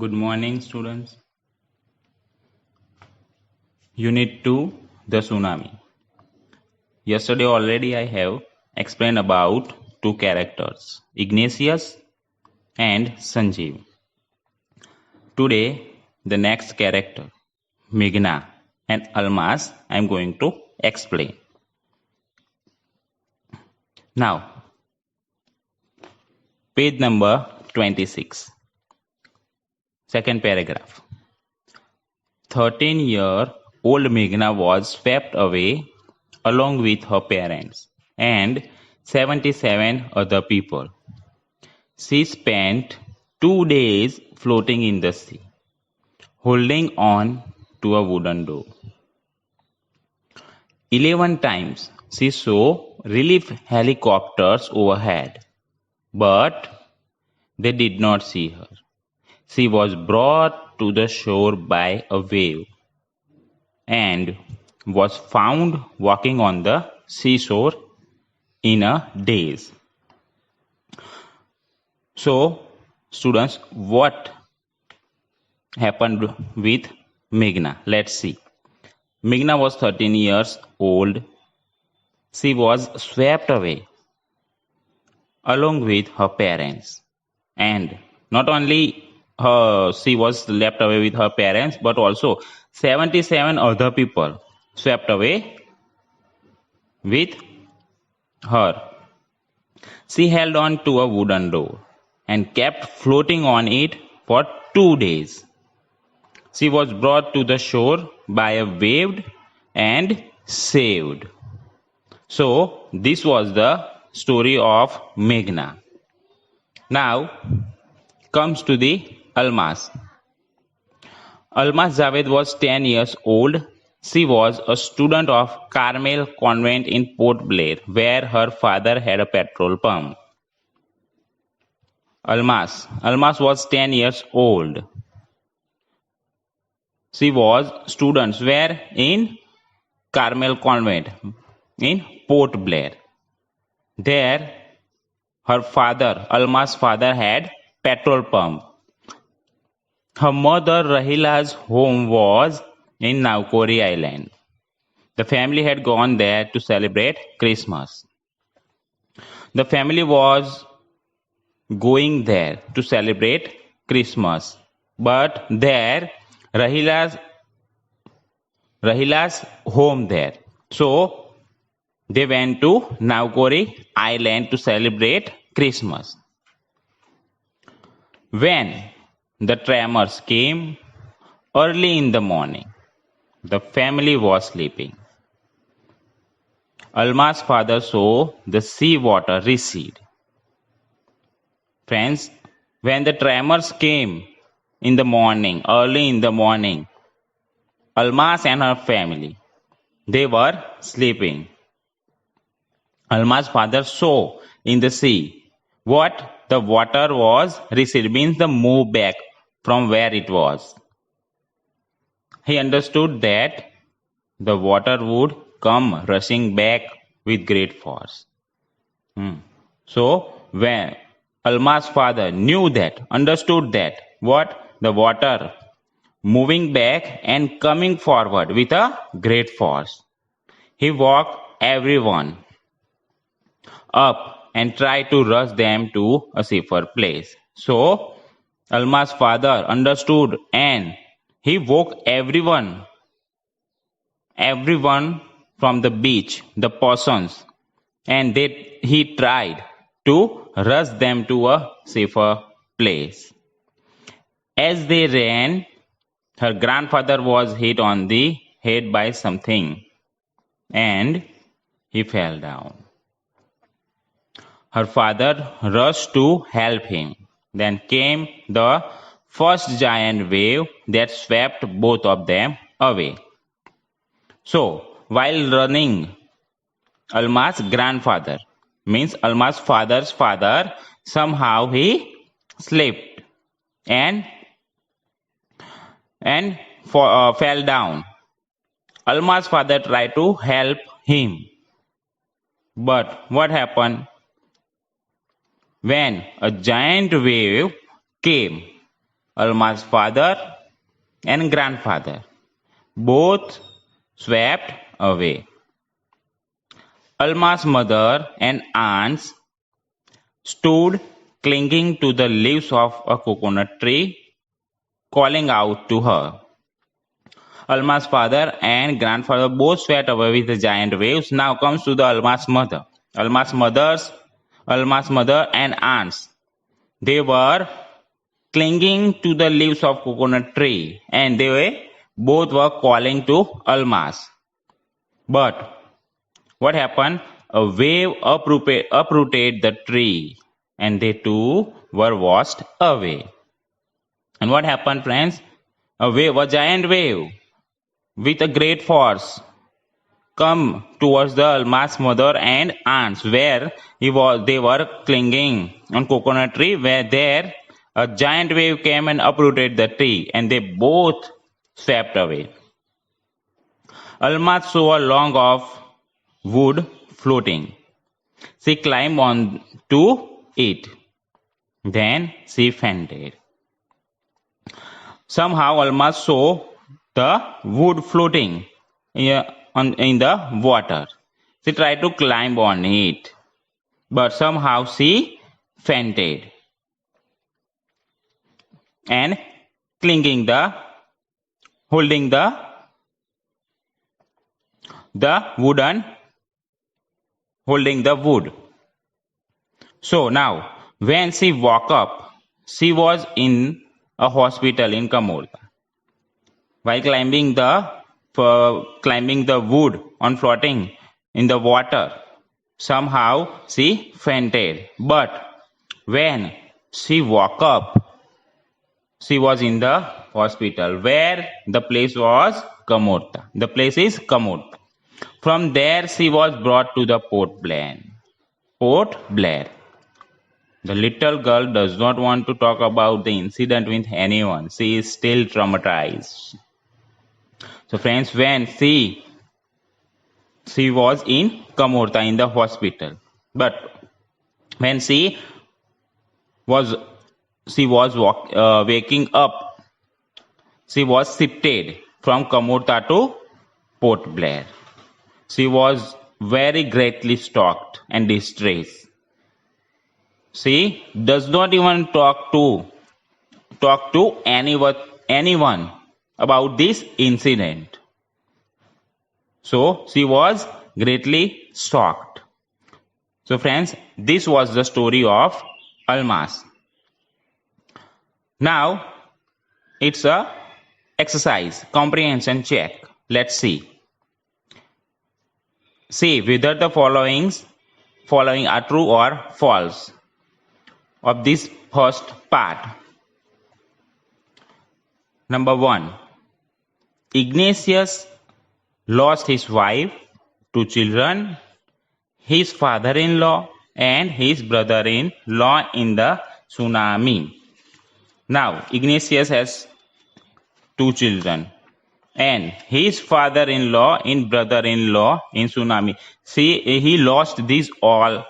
Good morning, students. Unit 2, the tsunami. Yesterday already I have explained about two characters, Ignatius and Sanjeev. Today, the next character, Meghna and Almas, I am going to explain. Now, page number 26, second paragraph. 13-year-old Meghna was swept away along with her parents and 77 other people. She spent 2 days floating in the sea, holding on to a wooden door. 11 times she saw relief helicopters overhead, but they did not see her. She was brought to the shore by a wave and was found walking on the seashore in a daze. So, students, what happened with Meghna? Let's see. Meghna was 13 years old. She was swept away along with her parents. And not only she was left away with her parents, but also 77 other people swept away with her. She held on to a wooden door and kept floating on it for 2 days. She was brought to the shore by a wave and saved. So, this was the story of Meghna. Now, comes to the Almas. Almas Javed was 10 years old. She was a student of Carmel Convent in Port Blair, where her father had a petrol pump. Almas was 10 years old. She was students where in Carmel Convent in Port Blair. There, her father, Alma's father, had petrol pump. Her mother, Rahila's home was in Naukori Island. The family had gone there to celebrate Christmas. The family was going there to celebrate Christmas, but there Rahila's home there. So they went to Naukori Island to celebrate Christmas. When the tremors came early in the morning, the family was sleeping. Alma's father saw the sea water recede. Friends, when the tremors came in the morning, early in the morning, Almas and her family, they were sleeping. Alma's father saw in the sea what the water was receded, means the move back from where it was. He understood that the water would come rushing back with great force. So when Alma's father knew that, understood that, what the water moving back and coming forward with a great force, he woke everyone up and tried to rush them to a safer place. So Alma's father understood and he woke everyone from the beach, the persons, and he tried to rush them to a safer place. As they ran, her grandfather was hit on the head by something and he fell down. Her father rushed to help him. Then came the first giant wave that swept both of them away. So, while running, Alma's grandfather, means Alma's father's father, somehow he slipped and fell down. Alma's father tried to help him. But what happened? When a giant wave came, Alma's father and grandfather both swept away. Alma's mother and aunts stood clinging to the leaves of a coconut tree, calling out to her. Alma's father and grandfather both swept away with the giant waves. Now comes to the Alma's mother. Alma's mother and aunts. They were clinging to the leaves of coconut tree, and both were calling to Alma's. But what happened? A wave uprooted the tree, and they too were washed away. And what happened, friends? A giant wave with a great force come towards the Alma's mother and aunts, where they were clinging on coconut tree, where there a giant wave came and uprooted the tree, and they both swept away. Alma saw a log of wood floating. She climbed on to it. Then she fainted. Somehow Alma saw the wood floating in the water. She tried to climb on it, but somehow she fainted. And holding the wood. So now, when she woke up, she was in a hospital in Kamorta. While climbing the wood on floating in the water, somehow she fainted. But when she woke up, she was in the hospital, where the place was Kamorta. The place is Kamorta. From there, she was brought to the Port Blair. The little girl does not want to talk about the incident with anyone. She is still traumatized. So friends, when she was in Kamorta in the hospital, but when she was waking up, she was shifted from Kamorta to Port Blair. She was very greatly shocked and distressed. She does not even talk to anyone about this incident. So she was greatly shocked. So friends, this was the story of Alma's. Now it's a exercise, comprehension check. Let's see. See whether the following are true or false of this first part. Number 1. Ignatius lost his wife, 2 children, his father-in-law and his brother-in-law in the tsunami. Now, Ignatius has 2 children and his father-in-law and brother-in-law in tsunami. See, he lost these all.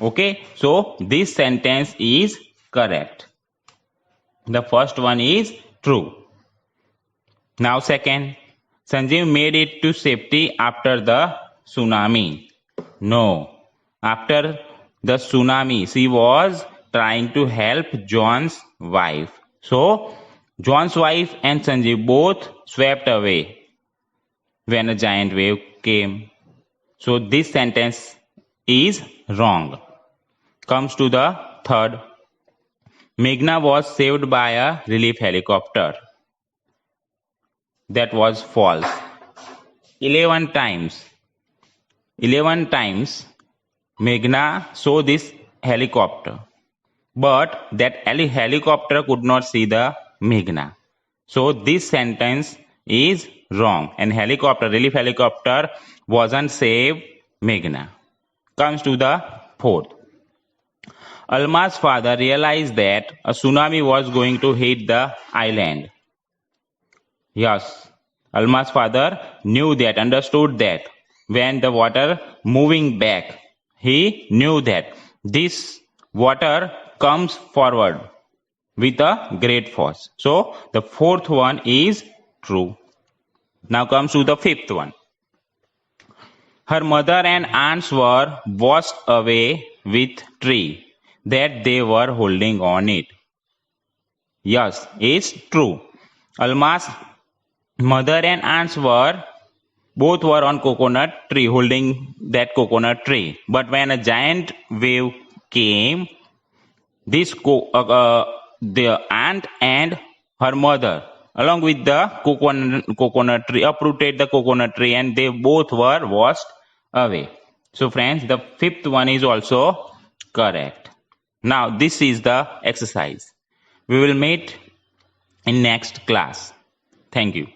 Okay, so this sentence is correct. The first one is true. Now second, Sanjeev made it to safety after the tsunami. No, after the tsunami, she was trying to help John's wife. So John's wife and Sanjeev both swept away when a giant wave came. So this sentence is wrong. Comes to the third. Meghna was saved by a relief helicopter. That was false. 11 times Meghna saw this helicopter, but that helicopter could not see the Meghna. So this sentence is wrong, and relief helicopter wasn't save Meghna. Comes to the fourth. Alma's father realized that a tsunami was going to hit the island. Yes, Alma's father understood that when the water moving back, he knew that this water comes forward with a great force. So the fourth one is true. Now comes to the fifth one. Her mother and aunts were washed away with tree that they were holding on it. Yes, it's true. Alma's mother and aunts both were on coconut tree holding that coconut tree. But when a giant wave came, the aunt and her mother along with the coconut tree uprooted the coconut tree and they both were washed away. So friends, the fifth one is also correct. Now this is the exercise. We will meet in next class. Thank you.